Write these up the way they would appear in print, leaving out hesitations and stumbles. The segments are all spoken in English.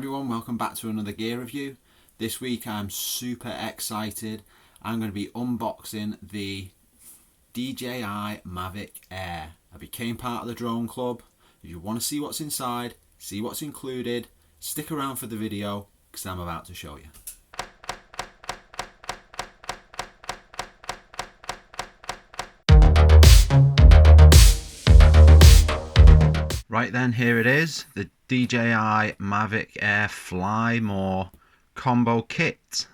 everyone, welcome back to another gear review. This week I'm super excited. I'm going to be unboxing the DJI Mavic Air. I became part of the drone club. If you want to see what's inside, see what's included, stick around for the video because I'm about to show you. Right then, here it is, the DJI Mavic Air Fly More combo kit.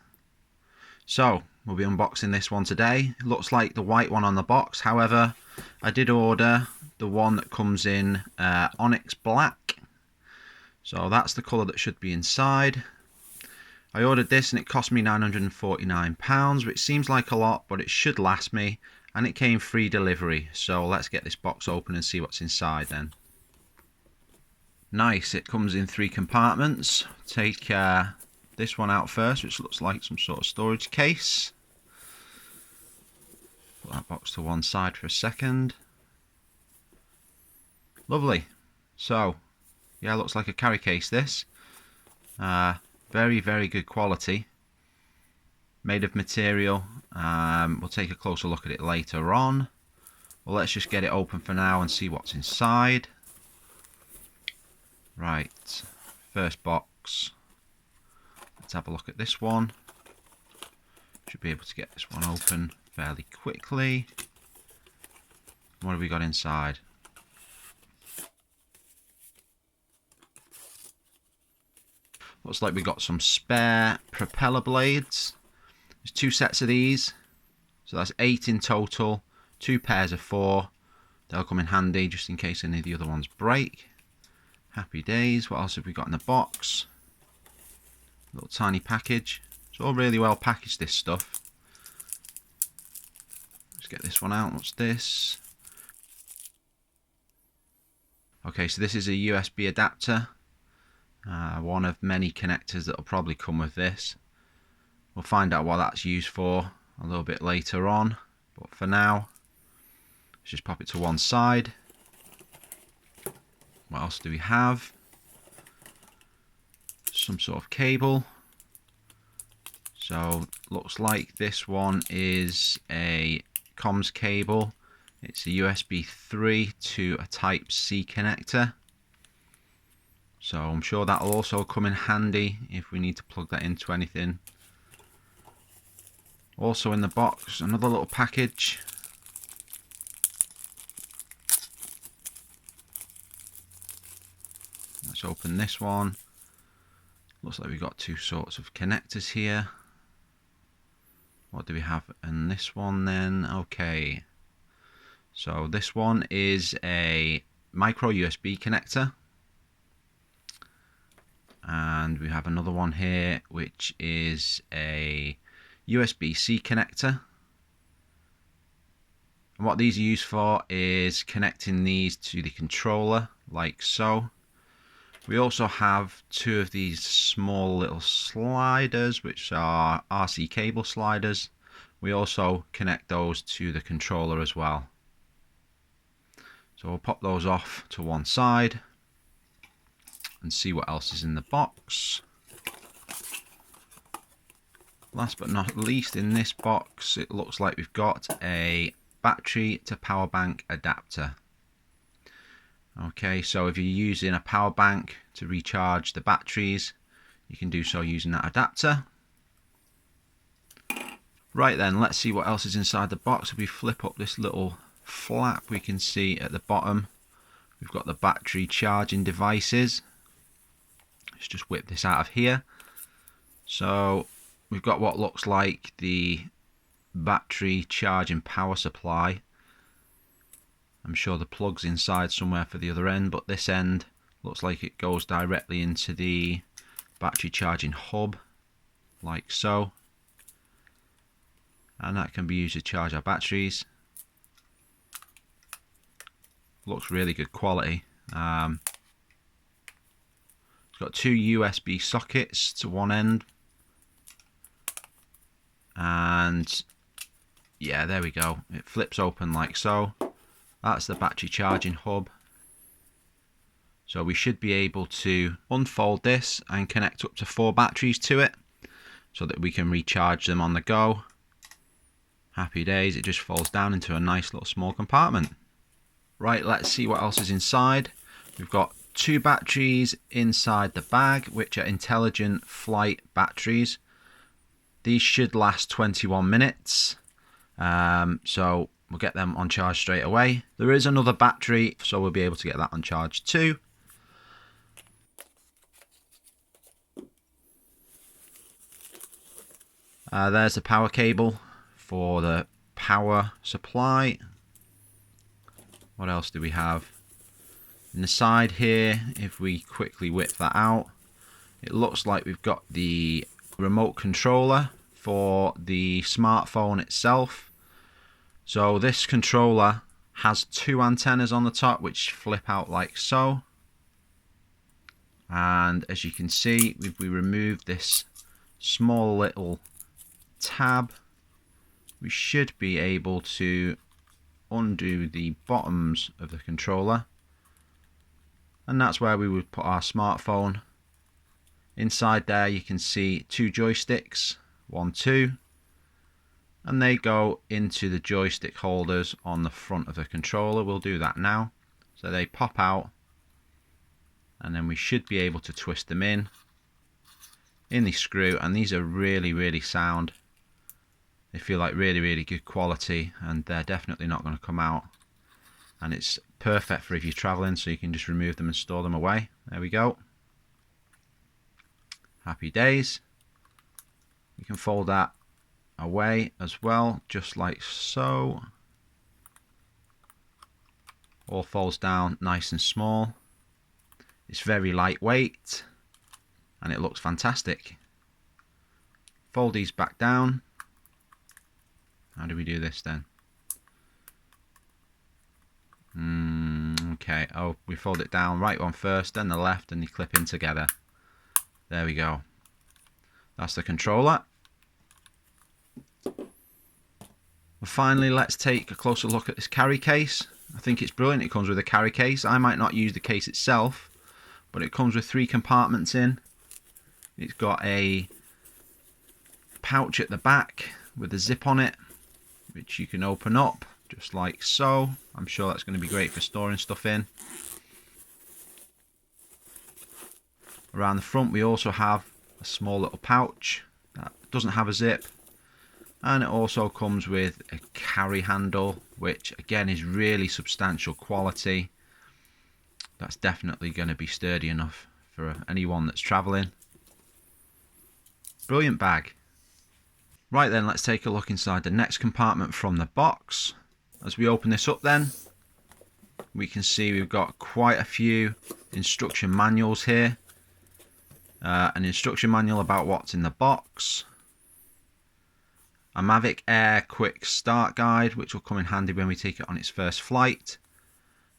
So we'll be unboxing this one today. It looks like the white one on the box, however I did order the one that comes in onyx black, so that's the colour that should be inside. I ordered this and it cost me £949, which seems like a lot, but it should last me, and it came free delivery. So let's get this box open and see what's inside then. Nice, it comes in 3 compartments. Take this one out first, which looks like some sort of storage case. Put that box to one side for a second. Lovely. So, yeah, looks like a carry case this. Very, very good quality. Made of material. We'll take a closer look at it later on. Well, let's just get it open for now and see what's inside. Right, first box. Let's have a look at this one. Should be able to get this one open fairly quickly. What have we got inside? Looks like we got some spare propeller blades. There's 2 sets of these, so that's 8 in total. 2 pairs of 4. They'll come in handy just in case any of the other ones break. Happy days. What else have we got in the box? Little tiny package. It's all really well packaged, this stuff. Let's get this one out. What's this? Okay, so this is a USB adapter. One of many connectors that will probably come with this. We'll find out what that's used for a little bit later on. But for now, let's just pop it to one side. What else do we have? Some sort of cable. So looks like this one is a comms cable. It's a USB 3 to a Type C connector. So I'm sure that'll also come in handy if we need to plug that into anything. Also in the box, another little package. Let's open this one. Looks like we've got 2 sorts of connectors here. What do we have in this one then? Okay, so this one is a micro USB connector, and we have another one here which is a USB-C connector. And what these are used for is connecting these to the controller like so. We also have 2 of these small little sliders, which are RC cable sliders. We also connect those to the controller as well. So we'll pop those off to one side and see what else is in the box. Last but not least, in this box, it looks like we've got a battery to power bank adapter. Okay, so if you're using a power bank to recharge the batteries, you can do so using that adapter. Right then, let's see what else is inside the box. If we flip up this little flap, we can see at the bottom we've got the battery charging devices. Let's just whip this out of here. So we've got what looks like the battery charging power supply. I'm sure the plug's inside somewhere for the other end, but this end looks like it goes directly into the battery charging hub, like so. And that can be used to charge our batteries. Looks really good quality. It's got 2 USB sockets to one end. And yeah, there we go. It flips open like so. That's the battery charging hub. So we should be able to unfold this and connect up to 4 batteries to it so that we can recharge them on the go. Happy days, it just folds down into a nice little small compartment. Right, let's see what else is inside. We've got 2 batteries inside the bag, which are intelligent flight batteries. These should last 21 minutes. So we'll get them on charge straight away. There is another battery, so we'll be able to get that on charge too. There's the power cable for the power supply. What else do we have? In the side here, if we quickly whip that out, it looks like we've got the remote controller for the smartphone itself. So this controller has 2 antennas on the top which flip out like so. And as you can see, if we remove this small little tab, we should be able to undo the bottoms of the controller, and that's where we would put our smartphone. Inside there you can see 2 joysticks, 1, 2, and they go into the joystick holders on the front of the controller. We'll do that now. So they pop out, and then we should be able to twist them in the screw, and these are really sound. They feel like really good quality, and they're definitely not going to come out. And it's perfect for if you're traveling, so you can just remove them and store them away. There we go. Happy days. You can fold that away as well, just like so. All folds down nice and small. It's very lightweight and it looks fantastic. Fold these back down. How do we do this then? Okay, oh, we fold it down, right one first, then the left, and they clip in together. There we go. That's the controller. Well, finally, let's take a closer look at this carry case. I think it's brilliant. It comes with a carry case. I might not use the case itself, but it comes with 3 compartments in. It's got a pouch at the back with a zip on it, which you can open up just like so. I'm sure that's going to be great for storing stuff in. Around the front we also have a small little pouch that doesn't have a zip, and it also comes with a carry handle, which again is really substantial quality. That's definitely going to be sturdy enough for anyone that's traveling. Brilliant bag. Right then, let's take a look inside the next compartment from the box. As we open this up then, we can see we've got quite a few instruction manuals here. An instruction manual about what's in the box. A Mavic Air quick start guide, which will come in handy when we take it on its first flight.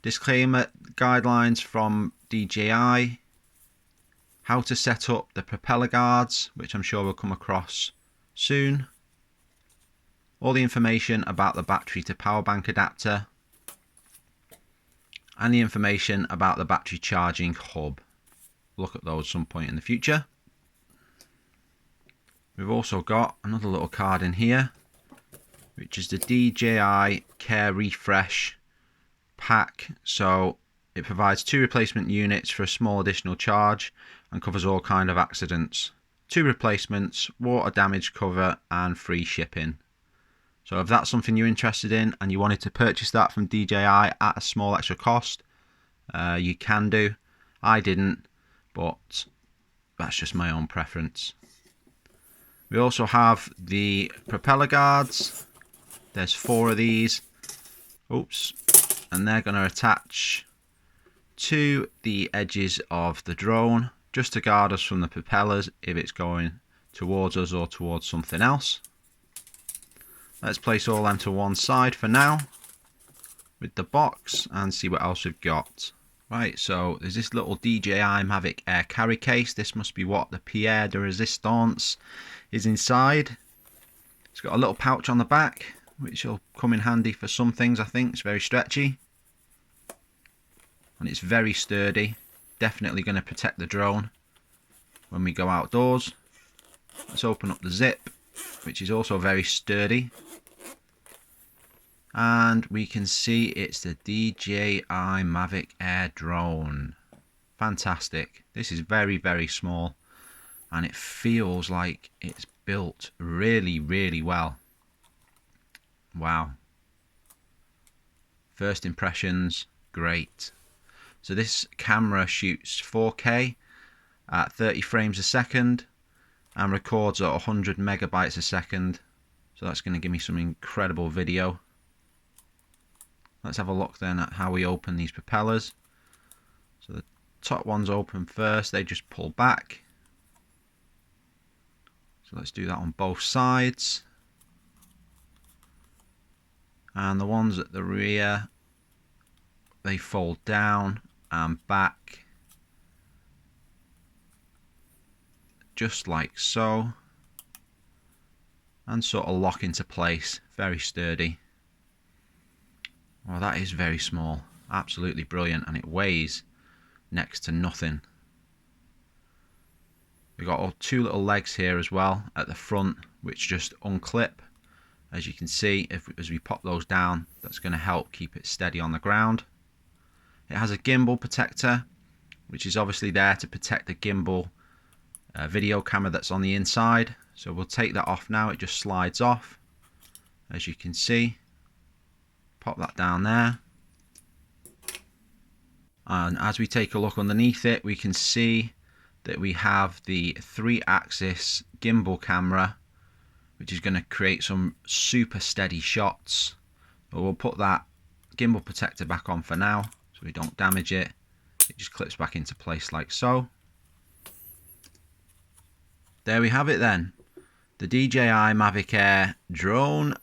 Disclaimer guidelines from DJI. How to set up the propeller guards, which I'm sure we'll come across soon. All the information about the battery to power bank adapter, and the information about the battery charging hub. Look at those some point in the future. We've also got another little card in here, which is the DJI Care Refresh pack. So it provides 2 replacement units for a small additional charge and covers all kind of accidents. 2 replacements, water damage cover, and free shipping. So if that's something you're interested in and you wanted to purchase that from DJI at a small extra cost, you can do. I didn't, but that's just my own preference. We also have the propeller guards. There's 4 of these. Oops. And they're going to attach to the edges of the drone, just to guard us from the propellers if it's going towards us or towards something else. Let's place all them to one side for now with the box and see what else we've got. Right, so there's this little DJI Mavic Air carry case. This must be what the Pierre de Resistance is inside. It's got a little pouch on the back, which will come in handy for some things, I think. It's very stretchy and it's very sturdy. definitely going to protect the drone when we go outdoors. Let's open up the zip, which is also very sturdy. And we can see it's the DJI Mavic Air drone. Fantastic. This is very, very small, and it feels like it's built really, really well. Wow. First impressions, great. So this camera shoots 4K at 30 frames a second and records at 100 megabytes a second. So that's going to give me some incredible video. Let's have a look then at how we open these propellers. So the top ones open first, they just pull back. So let's do that on both sides. And the ones at the rear, they fold down and back, just like so, and sort of lock into place. Very sturdy. Well, that is very small, absolutely brilliant, and it weighs next to nothing. We've got two little legs here as well at the front, which just unclip. As you can see, as we pop those down, that's going to help keep it steady on the ground. It has a gimbal protector, which is obviously there to protect the gimbal video camera that's on the inside. So we'll take that off now. It just slides off, as you can see. Pop that down there. And as we take a look underneath it, we can see that we have the 3-axis gimbal camera, which is going to create some super steady shots. But we'll put that gimbal protector back on for now so we don't damage it. It just clips back into place like so. There we have it then, the DJI Mavic Air drone.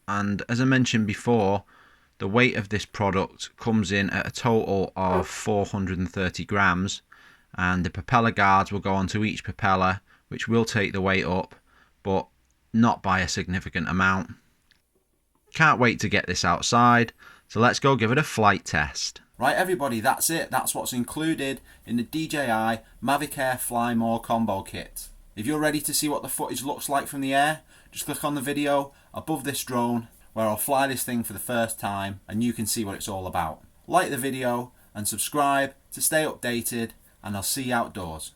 And as I mentioned before, the weight of this product comes in at a total of 430 grams, and the propeller guards will go onto each propeller, which will take the weight up, but not by a significant amount. Can't wait to get this outside, so let's go give it a flight test. Right everybody, that's it. That's what's included in the DJI Mavic Air Fly More combo kit. If you're ready to see what the footage looks like from the air, just click on the video above this drone where I'll fly this thing for the first time and you can see what it's all about. Like the video and subscribe to stay updated, and I'll see you outdoors.